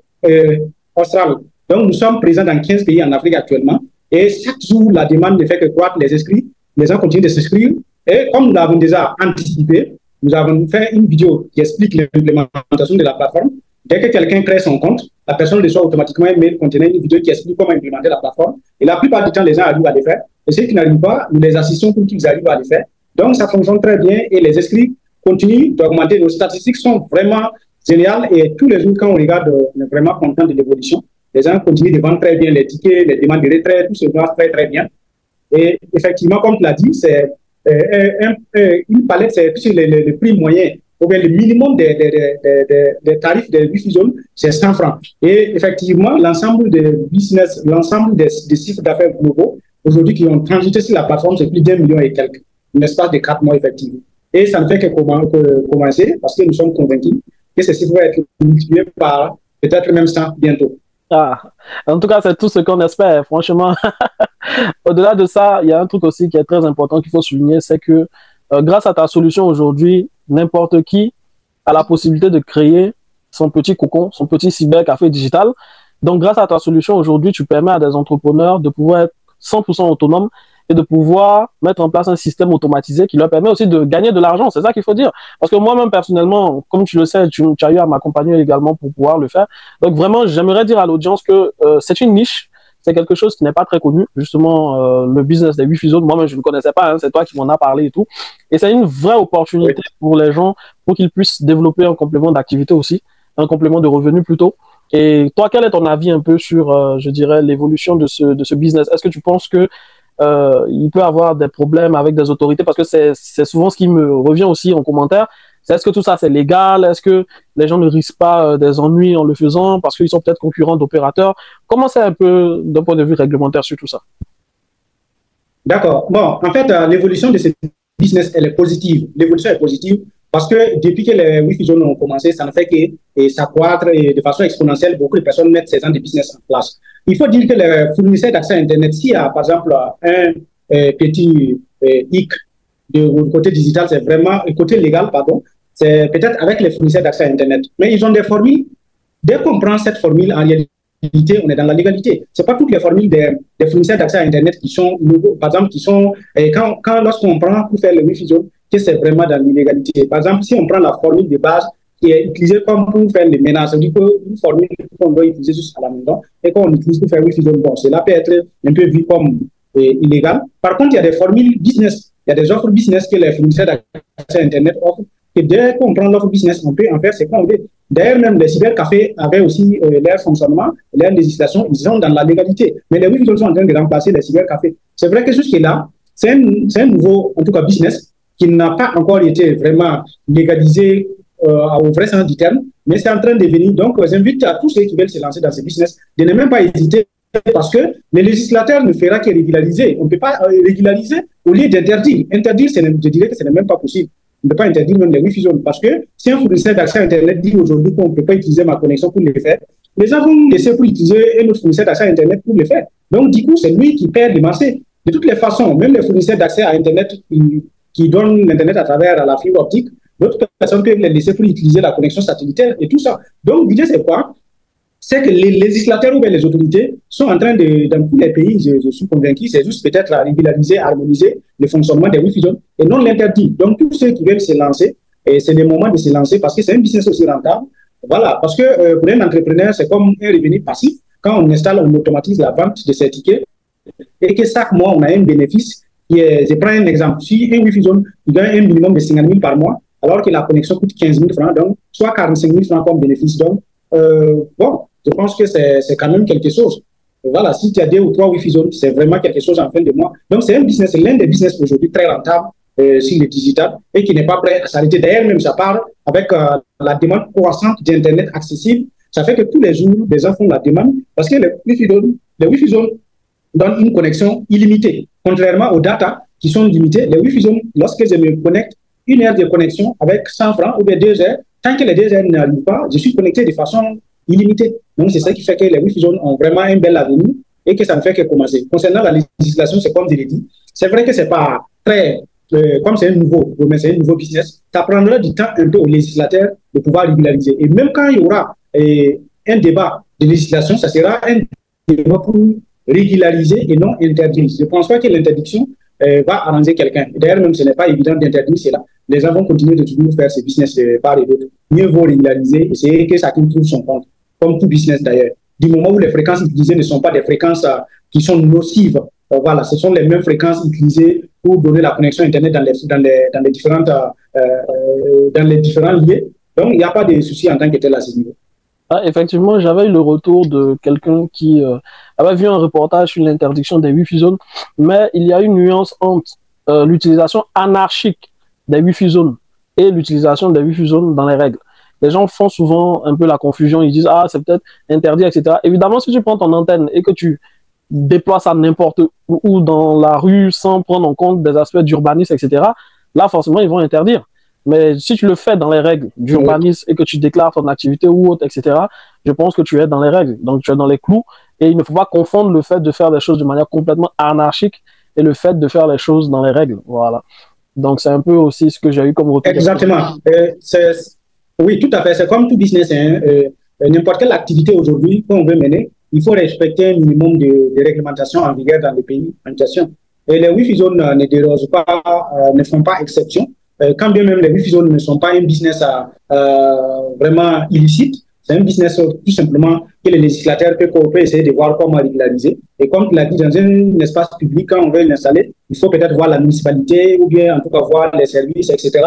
australe. Donc, nous sommes présents dans 15 pays en Afrique actuellement. Et chaque jour, la demande ne fait que croître, les inscrits. Les gens continuent de s'inscrire. Et comme nous l'avons déjà anticipé, nous avons fait une vidéo qui explique l'implémentation de la plateforme. Dès que quelqu'un crée son compte, la personne reçoit automatiquement un mail contenant une vidéo qui explique comment implémenter la plateforme. Et la plupart du temps, les gens arrivent à le faire. Et ceux qui n'arrivent pas, nous les assistons pour qu'ils arrivent à le faire. Donc, ça fonctionne très bien et les inscrits continuent d'augmenter. Nos statistiques sont vraiment géniales et tous les jours, quand on regarde, on est vraiment content de l'évolution. Les gens continuent de vendre très bien les tickets, les demandes de retraite, tout se passe très, très bien. Et effectivement, comme tu l'as dit, c'est une palette, c'est le prix moyen, ou bien le minimum des tarifs de Wi-Fi Zone, c'est 100 francs. Et effectivement, l'ensemble des business, l'ensemble des chiffres d'affaires globaux, aujourd'hui, qui ont transité sur la plateforme, c'est plus d'1 million et quelques, un espace de 4 mois, effectivement. Et ça ne fait que commencer, parce que nous sommes convaincus que ceci va être multiplié par peut-être même 100 bientôt. Ah, en tout cas, c'est tout ce qu'on espère, franchement. Au-delà de ça, il y a un truc aussi qui est très important qu'il faut souligner, c'est que grâce à ta solution aujourd'hui, n'importe qui a la possibilité de créer son petit cocon, son petit cybercafé digital. Donc, grâce à ta solution aujourd'hui, tu permets à des entrepreneurs de pouvoir être 100% autonomes et de pouvoir mettre en place un système automatisé qui leur permet aussi de gagner de l'argent. C'est ça qu'il faut dire. Parce que moi-même, personnellement, comme tu le sais, tu as eu à m'accompagner également pour pouvoir le faire. Donc, vraiment, j'aimerais dire à l'audience que c'est une niche. C'est quelque chose qui n'est pas très connu, justement, le business des Wi-Fi zones. Moi-même, je ne connaissais pas, hein, c'est toi qui m'en as parlé et tout. Et c'est une vraie opportunité pour les gens pour qu'ils puissent développer un complément d'activité aussi, un complément de revenus plutôt. Et toi, quel est ton avis un peu sur, je dirais, l'évolution de ce business? Est-ce que tu penses que il peut avoir des problèmes avec des autorités? Parce que c'est souvent ce qui me revient aussi en commentaire. Est-ce que tout ça, c'est légal? Est-ce que les gens ne risquent pas des ennuis en le faisant parce qu'ils sont peut-être concurrents d'opérateurs? Comment c'est un peu d'un point de vue réglementaire sur tout ça? D'accord. Bon, en fait, l'évolution de ce business, elle est positive. L'évolution est positive parce que depuis que les Wi-Fi zones ont commencé, ça ne fait que s'accroître et de façon exponentielle. Beaucoup de personnes mettent ces gens de business en place. Il faut dire que les fournisseurs d'accès à Internet, s'il y a par exemple un petit hic du côté digital, c'est vraiment, côté légal, pardon, c'est peut-être avec les fournisseurs d'accès à Internet. Mais ils ont des formules. Dès qu'on prend cette formule, en réalité, on est dans la légalité. Ce n'est pas toutes les formules des fournisseurs d'accès à Internet qui sont nouveaux. Par exemple, qui sont, lorsqu'on prend pour faire le Wi-Fi zone, que c'est vraiment dans l'illégalité. Par exemple, si on prend la formule de base qui est utilisée comme pour faire les ménages, ça veut dire qu'une formule qu'on doit utiliser juste à la maison et qu'on utilise pour faire Wi-Fi zone, bon, cela peut être un peu vu comme illégal. Par contre, il y a des formules business, il y a des offres business que les fournisseurs d'accès à Internet offrent. Et dès qu'on prend l'offre business, on peut en faire ce qu'on veut. D'ailleurs, même les cybercafés avaient aussi leur fonctionnement, leur législation, ils sont dans la légalité. Mais les Wi-Fi sont en train de remplacer les cybercafés. C'est vrai que jusque-là, c'est un nouveau, en tout cas, business qui n'a pas encore été vraiment légalisé au vrai sens du terme, mais c'est en train de venir. Donc, j'invite à tous ceux qui veulent se lancer dans ce business de ne même pas hésiter parce que le législateur ne fera que régulariser. On ne peut pas régulariser au lieu d'interdire. Interdire, je dirais que ce n'est même pas possible. On ne peut pas interdire même les Wi-Fi zones parce que si un fournisseur d'accès à Internet dit aujourd'hui qu'on ne peut pas utiliser ma connexion pour le faire, les gens vont laisser pour utiliser un autre fournisseur d'accès à Internet pour le faire. Donc, du coup, c'est lui qui perd le marché. De toutes les façons, même les fournisseurs d'accès à Internet qui donnent l'Internet à travers la fibre optique, d'autres personnes peuvent les laisser pour utiliser la connexion satellitaire et tout ça. Donc, l'idée, c'est quoi? C'est que les législateurs ou bien les autorités sont en train de, dans tous les pays, je suis convaincu, c'est juste peut-être à régulariser, à harmoniser le fonctionnement des Wi-Fi zones et non l'interdire. Donc, tous ceux qui veulent se lancer, c'est le moment de se lancer parce que c'est un business aussi rentable. Voilà, parce que pour un entrepreneur, c'est comme un revenu passif. Quand on installe, on automatise la vente de ces tickets et que chaque mois, on a un bénéfice. Je prends un exemple. Si un Wi-Fi zone, il gagne un minimum de 50 000 par mois, alors que la connexion coûte 15 000 francs, donc soit 45 000 francs comme bénéfice. Donc, bon, je pense que c'est quand même quelque chose. Voilà, si tu as 2 ou 3 Wi-Fi zones, c'est vraiment quelque chose en fin de mois. Donc, c'est un business, c'est l'un des business aujourd'hui très rentable sur le digital et qui n'est pas prêt à s'arrêter. D'ailleurs, même ça part avec la demande croissante d'Internet accessible. Ça fait que tous les jours, les gens font la demande parce que les Wi-Fi zones donnent une connexion illimitée. Contrairement aux data qui sont limitées, les Wi-Fi zones, lorsque je me connecte, 1 heure de connexion avec 100 francs ou bien 2 heures, tant que les 2 heures n'arrivent pas, je suis connecté de façon illimitée. Donc, c'est ça qui fait que les Wi-Fi zones ont vraiment un bel avenir et que ça ne fait que commencer. Concernant la législation, c'est comme je l'ai dit, c'est vrai que c'est pas très, comme c'est un nouveau business, ça prendra du temps un peu aux législateurs de pouvoir régulariser. Et même quand il y aura un débat de législation, ça sera un débat pour régulariser et non interdire. Je ne pense pas que l'interdiction va arranger quelqu'un. D'ailleurs, même ce n'est pas évident d'interdire cela. Les gens vont continuer de toujours faire ce business par et d'autre. Mieux vaut régulariser, essayer que chacun trouve son compte, comme tout business d'ailleurs. Du moment où les fréquences utilisées ne sont pas des fréquences qui sont nocives, voilà, ce sont les mêmes fréquences utilisées pour donner la connexion Internet dans les différents lieux. Donc, il n'y a pas de souci en tant que tel à ce niveau. Ah, effectivement, j'avais eu le retour de quelqu'un qui avait vu un reportage sur l'interdiction des Wi-Fi zones, mais il y a une nuance entre l'utilisation anarchique des Wi-Fi zones et l'utilisation des Wi-Fi zones dans les règles. Les gens font souvent un peu la confusion, ils disent « Ah, c'est peut-être interdit, etc. » Évidemment, si tu prends ton antenne et que tu déploies ça n'importe où dans la rue sans prendre en compte des aspects d'urbanisme, etc., là, forcément, ils vont interdire. Mais si tu le fais dans les règles d'urbanisme et que tu déclares ton activité ou autre, etc., je pense que tu es dans les règles. Donc, tu es dans les clous. Et il ne faut pas confondre le fait de faire des choses de manière complètement anarchique et le fait de faire les choses dans les règles. Voilà. Donc, c'est un peu aussi ce que j'ai eu comme retour. Exactement. Oui, tout à fait. C'est comme tout business. Hein. N'importe quelle activité aujourd'hui qu'on veut mener, il faut respecter un minimum de réglementations en vigueur dans les pays en question. Et les Wi-Fi zones ne dérogent pas, ne font pas exception. Quand bien même les Wi-Fi zones ne sont pas un business vraiment illicite, c'est un business tout simplement que le législateur peut essayer de voir comment régulariser. Et comme tu l'as dit, dans un espace public, quand on veut l'installer, il faut peut-être voir la municipalité ou bien en tout cas voir les services, etc.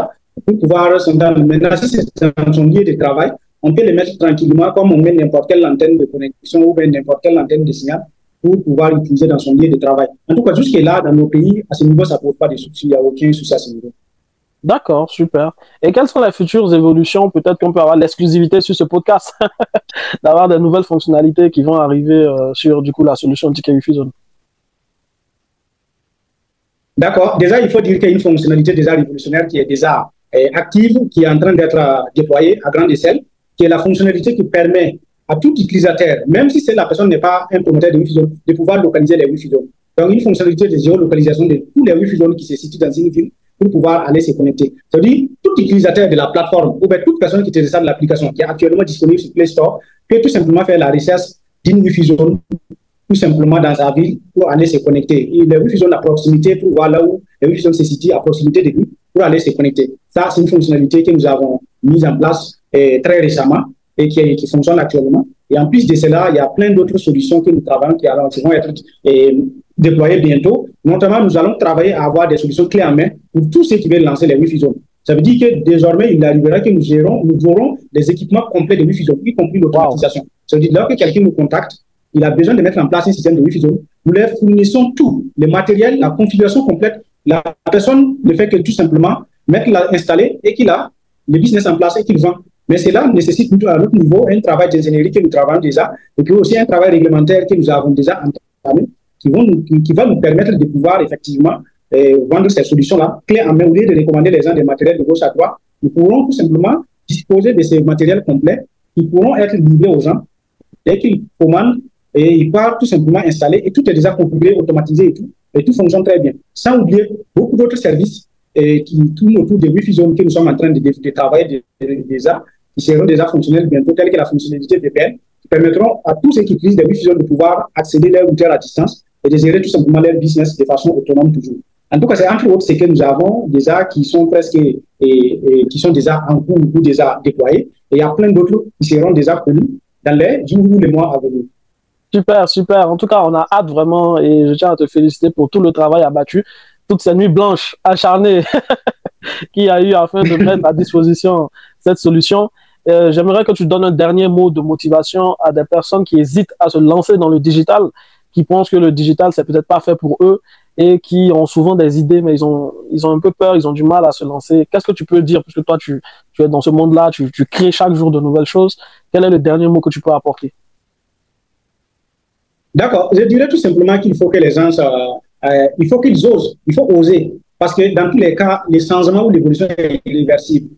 pour pouvoir s'entendre. Maintenant, si c'est dans son lieu de travail, on peut le mettre tranquillement comme on met n'importe quelle antenne de connexion ou bien n'importe quelle antenne de signal pour pouvoir l'utiliser dans son lieu de travail. En tout cas, jusque-là, dans nos pays, à ce niveau, ça ne pose pas de soucis. Il n'y a aucun souci à ce niveau. D'accord, super. Et quelles sont les futures évolutions? Peut-être qu'on peut avoir l'exclusivité sur ce podcast, d'avoir de nouvelles fonctionnalités qui vont arriver sur du coup la solution Ticket Wi-Fi Zone. D'accord. Déjà, il faut dire qu'il y a une fonctionnalité déjà révolutionnaire qui est déjà active, qui est en train d'être déployée à grande échelle, qui est la fonctionnalité qui permet à tout utilisateur, même si la personne n'est pas un promoteur de Wi-Fi Zone, de pouvoir localiser les Wi-Fi Zones. Donc, une fonctionnalité de géolocalisation de tous les Wi-Fi Zones qui se situent dans une ville pour pouvoir aller se connecter. C'est-à-dire, tout utilisateur de la plateforme ou bien toute personne qui utilise l'application qui est actuellement disponible sur Play Store peut tout simplement faire la recherche d'une Wi-Fi Zone tout simplement dans sa ville pour aller se connecter. Et les Wi-Fi Zones à proximité pour voir là où les Wi-Fi Zones se situent à proximité de lui pour aller se connecter. Ça, c'est une fonctionnalité que nous avons mise en place très récemment et qui fonctionne actuellement. Et en plus de cela, il y a plein d'autres solutions que nous travaillons qui vont être déployées bientôt. Notamment, nous allons travailler à avoir des solutions clés en main pour tous ceux qui veulent lancer les Wi-Fi Zones. Ça veut dire que désormais, il arrivera que nous aurons des équipements complets de Wi-Fi Zone, y compris l'automatisation. Wow. Ça veut dire que quelqu'un nous contacte, il a besoin de mettre en place un système de Wi-Fi Zone. Nous leur fournissons tout, le matériel, la configuration complète. La personne ne fait que tout simplement installer et qu'il a le business en place et qu'il vend. Mais cela nécessite à notre niveau un travail d'ingénierie que nous travaillons déjà et puis aussi un travail réglementaire que nous avons déjà entamé qui va nous permettre de pouvoir effectivement vendre ces solutions-là, clés en main, au lieu de recommander les gens des matériels de gauche à droite. Nous pourrons tout simplement disposer de ces matériels complets qui pourront être livrés aux gens dès qu'ils commandent et ils peuvent tout simplement installer et tout est déjà configuré, automatisé et tout fonctionne très bien. Sans oublier beaucoup d'autres services qui tournent autour des Wi-Fi Zones que nous sommes en train de travailler déjà, qui seront déjà fonctionnels bientôt, telles que la fonctionnalité VPN, qui permettront à tous ceux qui utilisent des Wi-Fi Zones de pouvoir accéder à leur routeur à distance et de gérer tout simplement leur business de façon autonome toujours. En tout cas, c'est entre autres ce que nous avons déjà qui sont presque qui sont déjà en cours ou déjà déployés. Et il y a plein d'autres qui seront déjà connus dans les jours ou les mois à venir. Super, super. En tout cas, on a hâte vraiment et je tiens à te féliciter pour tout le travail abattu, toutes ces nuits blanches acharnées qu'il y a eu afin de mettre à disposition cette solution. J'aimerais que tu donnes un dernier mot de motivation à des personnes qui hésitent à se lancer dans le digital, qui pensent que le digital, c'est peut-être pas fait pour eux et qui ont souvent des idées, mais ils ont un peu peur, ils ont du mal à se lancer. Qu'est-ce que tu peux dire? Parce que toi, tu es dans ce monde-là, tu crées chaque jour de nouvelles choses. Quel est le dernier mot que tu peux apporter? D'accord. Je dirais tout simplement qu'il faut que les gens, il faut qu'ils osent, il faut oser. Parce que dans tous les cas, les changements ou l'évolution est irréversible.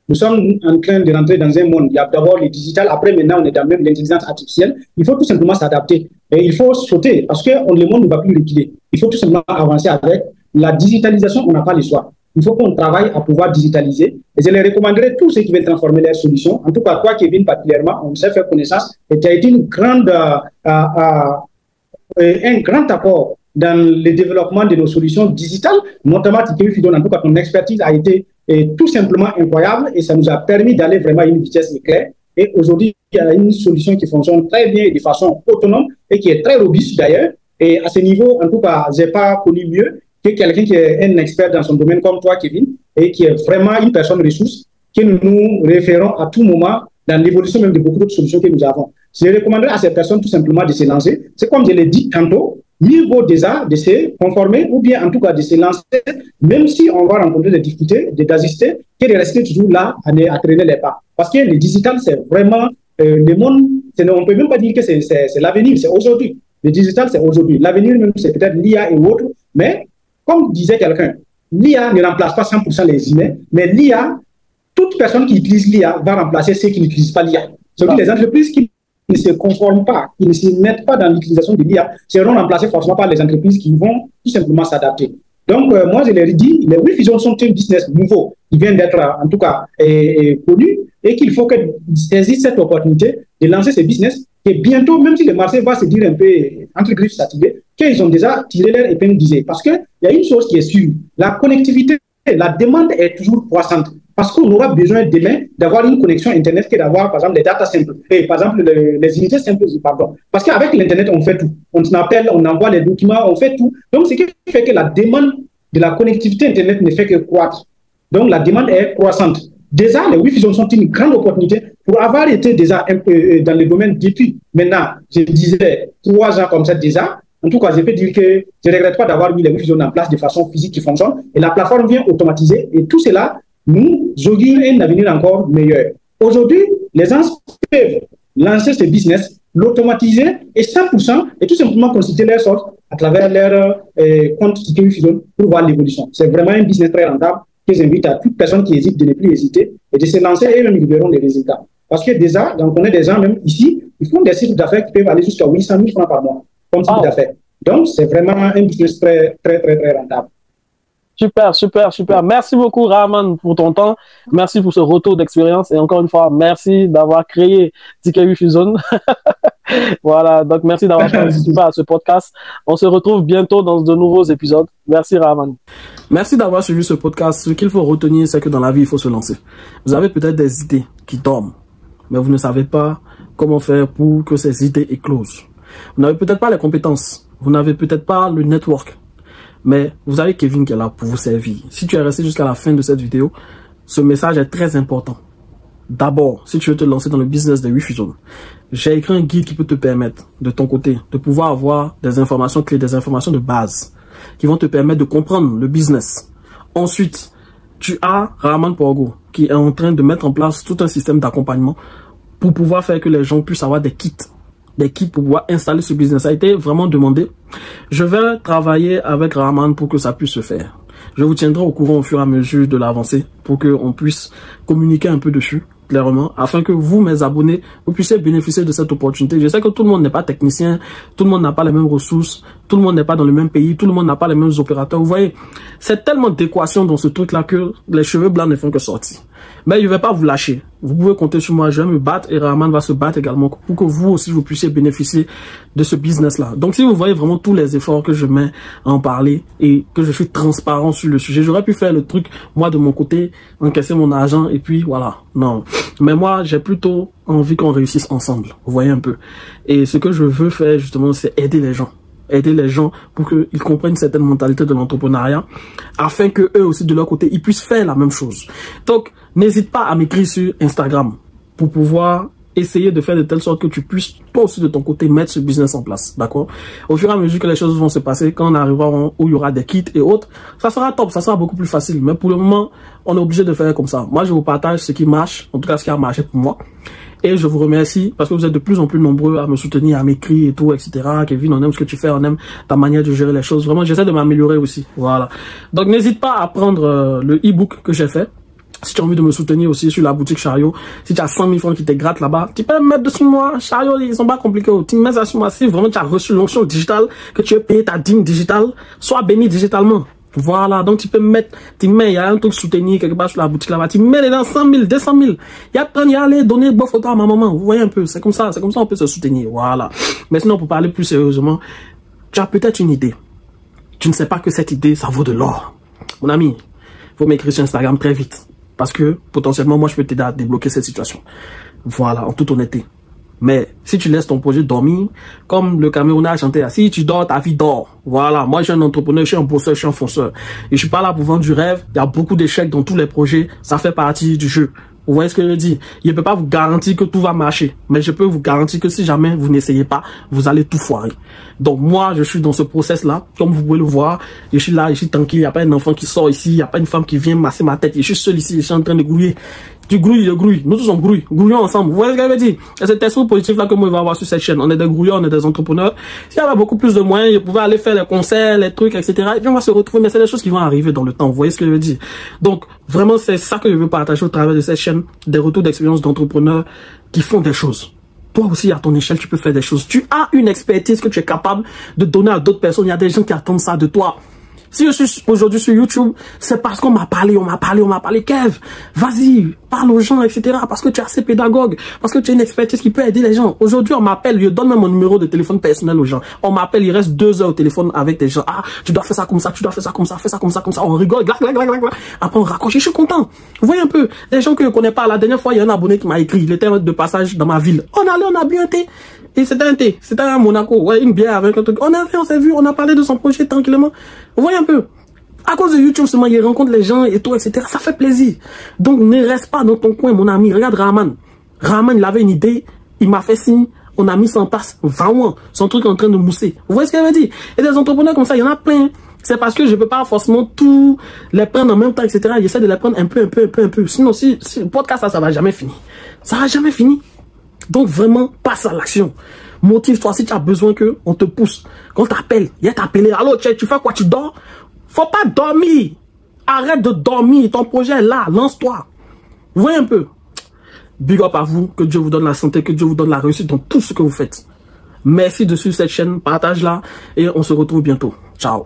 Nous sommes en train de rentrer dans un monde. Il y a d'abord le digital, après maintenant on est dans même l'intelligence artificielle. Il faut tout simplement s'adapter. Et il faut sauter parce que le monde ne va plus reculer. Il faut tout simplement avancer avec la digitalisation, on n'a pas le choix. Il faut qu'on travaille à pouvoir digitaliser. Et je les recommanderais tous ceux qui veulent transformer leurs solutions. En tout cas, toi, Kevin, particulièrement, on s'est fait connaissance et tu as été un grand apport dans le développement de nos solutions digitales, notamment Ticket Wi-Fi Zone. En tout cas, ton expertise a été tout simplement incroyable et ça nous a permis d'aller vraiment à une vitesse éclair. Et aujourd'hui, il y a une solution qui fonctionne très bien et de façon autonome et qui est très robuste d'ailleurs. Et à ce niveau, en tout cas, je n'ai pas connu mieux que quelqu'un qui est un expert dans son domaine comme toi, Kevin, et qui est vraiment une personne ressource que nous référons à tout moment dans l'évolution même de beaucoup d'autres solutions que nous avons. Je recommanderais à ces personnes tout simplement de se lancer. C'est comme je l'ai dit tantôt, mieux vaut déjà de se conformer ou bien en tout cas de se lancer, même si on va rencontrer des difficultés, d'assister, que de rester toujours là à traîner les pas. Parce que le digital, c'est vraiment le monde, on ne peut même pas dire que c'est l'avenir, c'est aujourd'hui. Le digital, c'est aujourd'hui. L'avenir, même, c'est peut-être l'IA et autres, mais comme disait quelqu'un, l'IA ne remplace pas 100% les humains, mais l'IA toute personne qui utilise l'IA va remplacer ceux qui n'utilisent pas l'IA. C'est-à-dire les entreprises qui ne se conforment pas, qui ne se mettent pas dans l'utilisation de l'IA, seront remplacées forcément par les entreprises qui vont tout simplement s'adapter. Donc, moi, je leur ai dit, les WeFusion sont un business nouveau, qui vient d'être, en tout cas, connu, et qu'il faut qu'ils saisissent cette opportunité de lancer ce business, et bientôt, même si le marché va se dire un peu, entre griffes, saturé, qu'ils ont déjà tiré leur épingle du jeu. Parce qu'il y a une chose qui est sûre, la connectivité, la demande est toujours croissante. Parce qu'on aura besoin demain d'avoir une connexion Internet que d'avoir, par exemple, des data simples. Et par exemple, les unités simples, pardon. Parce qu'avec l'Internet, on fait tout. On appelle, on envoie les documents, on fait tout. Donc, ce qui fait que la demande de la connectivité Internet ne fait que croître. Donc, la demande est croissante. Déjà, les WeFusion sont une grande opportunité pour avoir été déjà un peu dans le domaine depuis maintenant, je disais, 3 ans comme ça déjà. En tout cas, je peux dire que je ne regrette pas d'avoir mis les WeFusion en place de façon physique qui fonctionne. Et la plateforme vient automatiser. Et tout cela nous augure un avenir encore meilleur. Aujourd'hui, les gens peuvent lancer ce business, l'automatiser et 100% et tout simplement consulter leur source à travers leur compte Ticket WeFusion pour voir l'évolution. C'est vraiment un business très rentable que j'invite à toute personne qui hésite de ne plus hésiter et de se lancer et même ils verront les résultats. Parce que déjà, on connaît des gens même ici, ils font des sites d'affaires qui peuvent aller jusqu'à 800 000 francs par mois comme site d'affaires. Donc, c'est vraiment un business très rentable. Super, super, super. Merci beaucoup, Rahman, pour ton temps. Merci pour ce retour d'expérience. Et encore une fois, merci d'avoir créé Ticket WeFusion. Voilà, donc merci d'avoir participé à ce podcast. On se retrouve bientôt dans de nouveaux épisodes. Merci, Rahman. Merci d'avoir suivi ce podcast. Ce qu'il faut retenir, c'est que dans la vie, il faut se lancer. Vous avez peut-être des idées qui dorment, mais vous ne savez pas comment faire pour que ces idées éclosent. Vous n'avez peut-être pas les compétences. Vous n'avez peut-être pas le network. Mais vous avez Kevin qui est là pour vous servir. Si tu es resté jusqu'à la fin de cette vidéo, ce message est très important. D'abord, si tu veux te lancer dans le business de WeFusion, j'ai écrit un guide qui peut te permettre, de ton côté, de pouvoir avoir des informations clés, des informations de base, qui vont te permettre de comprendre le business. Ensuite, tu as Rahman Porgo, qui est en train de mettre en place tout un système d'accompagnement pour pouvoir faire que les gens puissent avoir des kits pour pouvoir installer ce business. Ça a été vraiment demandé. Je vais travailler avec Rahman pour que ça puisse se faire. Je vous tiendrai au courant au fur et à mesure de l'avancée pour qu'on puisse communiquer un peu dessus, clairement, afin que vous, mes abonnés, vous puissiez bénéficier de cette opportunité. Je sais que tout le monde n'est pas technicien, tout le monde n'a pas les mêmes ressources, tout le monde n'est pas dans le même pays, tout le monde n'a pas les mêmes opérateurs. Vous voyez, c'est tellement d'équations dans ce truc-là que les cheveux blancs ne font que sortir. Mais je ne vais pas vous lâcher. Vous pouvez compter sur moi. Je vais me battre et Rahman va se battre également pour que vous aussi, vous puissiez bénéficier de ce business-là. Donc, si vous voyez vraiment tous les efforts que je mets à en parler et que je suis transparent sur le sujet, j'aurais pu faire le truc, moi, de mon côté, encaisser mon argent et puis voilà. Non. Mais moi, j'ai plutôt envie qu'on réussisse ensemble. Vous voyez un peu. Et ce que je veux faire, justement, c'est aider les gens. Aider les gens pour qu'ils comprennent certaines mentalités de l'entrepreneuriat afin que eux aussi de leur côté ils puissent faire la même chose. Donc n'hésite pas à m'écrire sur Instagram pour pouvoir essayer de faire de telle sorte que tu puisses toi aussi de ton côté mettre ce business en place, d'accord? Au fur et à mesure que les choses vont se passer, quand on arrivera où il y aura des kits et autres, ça sera top, ça sera beaucoup plus facile. Mais pour le moment, on est obligé de faire comme ça. Moi, je vous partage ce qui marche, en tout cas ce qui a marché pour moi. Et je vous remercie parce que vous êtes de plus en plus nombreux à me soutenir, à m'écrire et tout, etc. Kevin, on aime ce que tu fais, on aime ta manière de gérer les choses. Vraiment, j'essaie de m'améliorer aussi. Voilà. Donc, n'hésite pas à prendre le e-book que j'ai fait. Si tu as envie de me soutenir aussi sur la boutique Chariot, si tu as 100 000 francs qui te grattent là-bas, tu peux me mettre dessus moi. Chariot, ils sont pas compliqués. Tu me mets ça sur moi. Si vraiment tu as reçu l'onction digitale, que tu veux payer ta dîme digitale, sois béni digitalement. Voilà, donc tu peux mettre, tu mets, il y a un truc soutenir quelque part sur la boutique là-bas, tu mets dedans 100 000, 200 000. Il y a plein, il y a aller donner une bonne photo à ma maman. Vous voyez un peu, c'est comme ça on peut se soutenir. Voilà. Mais sinon, pour parler plus sérieusement, tu as peut-être une idée. Tu ne sais pas que cette idée, ça vaut de l'or. Mon ami, faut m'écrire sur Instagram très vite. Parce que, potentiellement, moi, je peux t'aider à débloquer cette situation. Voilà, en toute honnêteté. Mais si tu laisses ton projet dormir, comme le Camerounais a chanté, si tu dors, ta vie dort. Voilà, moi je suis un entrepreneur, je suis un bosseur, je suis un fonceur. Et je suis pas là pour vendre du rêve. Il y a beaucoup d'échecs dans tous les projets. Ça fait partie du jeu. Vous voyez ce que je dis? Je ne peux pas vous garantir que tout va marcher. Mais je peux vous garantir que si jamais vous n'essayez pas, vous allez tout foirer. Donc moi, je suis dans ce process-là. Comme vous pouvez le voir, je suis là, je suis tranquille. Il n'y a pas un enfant qui sort ici. Il n'y a pas une femme qui vient masser ma tête. Je suis seul ici, je suis en train de grouiller. Tu grouilles, je grouille. Nous tous on grouille. Grouillons ensemble. Vous voyez ce que je veux dire? Et cet esprit positif-là que moi, il va avoir sur cette chaîne. On est des grouilleurs, on est des entrepreneurs. S'il y avait beaucoup plus de moyens, je pouvais aller faire les concerts, les trucs, etc. Et puis on va se retrouver. Mais c'est des choses qui vont arriver dans le temps. Vous voyez ce que je veux dire? Donc, vraiment, c'est ça que je veux partager au travers de cette chaîne. Des retours d'expérience d'entrepreneurs qui font des choses. Toi aussi, à ton échelle, tu peux faire des choses. Tu as une expertise que tu es capable de donner à d'autres personnes. Il y a des gens qui attendent ça de toi. Si je suis aujourd'hui sur YouTube, c'est parce qu'on m'a parlé, on m'a parlé. Kev, vas-y, parle aux gens, etc. Parce que tu es assez pédagogue, parce que tu as une expertise qui peut aider les gens. Aujourd'hui, on m'appelle, je donne même mon numéro de téléphone personnel aux gens. On m'appelle, il reste 2 heures au téléphone avec des gens. Ah, tu dois faire ça comme ça, tu dois faire ça comme ça, fais ça comme ça, comme ça. On rigole, après on raccroche. Je suis content. Vous voyez un peu, les gens que je connais pas. La dernière fois, il y a un abonné qui m'a écrit, il était de passage dans ma ville. On allait, on a bu un thé. Et c'était un thé, c'était un Monaco, ouais, une bière avec un truc. On s'est vu, on a parlé de son projet tranquillement. Vous voyez un peu. À cause de YouTube seulement, il rencontre les gens et tout, etc. Ça fait plaisir. Donc, ne reste pas dans ton coin, mon ami. Regarde Rahman. Rahman, il avait une idée, il m'a fait signe, on a mis ça en place. Vraiment, son truc est en train de mousser. Vous voyez ce qu'elle veut dire? Et des entrepreneurs comme ça, il y en a plein. C'est parce que je ne peux pas forcément tout les prendre en même temps, etc. J'essaie de les prendre un peu. Sinon, si le podcast, ça va jamais finir. Ça va jamais finir. Donc, vraiment, passe à l'action. Motive-toi si tu as besoin qu'on te pousse. Quand t'appelles, il y a t'appelé. Allô, tu fais quoi? Tu dors? Faut pas dormir. Arrête de dormir. Ton projet est là. Lance-toi. Vous voyez un peu. Big up à vous. Que Dieu vous donne la santé. Que Dieu vous donne la réussite dans tout ce que vous faites. Merci de suivre cette chaîne. Partage-la. Et on se retrouve bientôt. Ciao.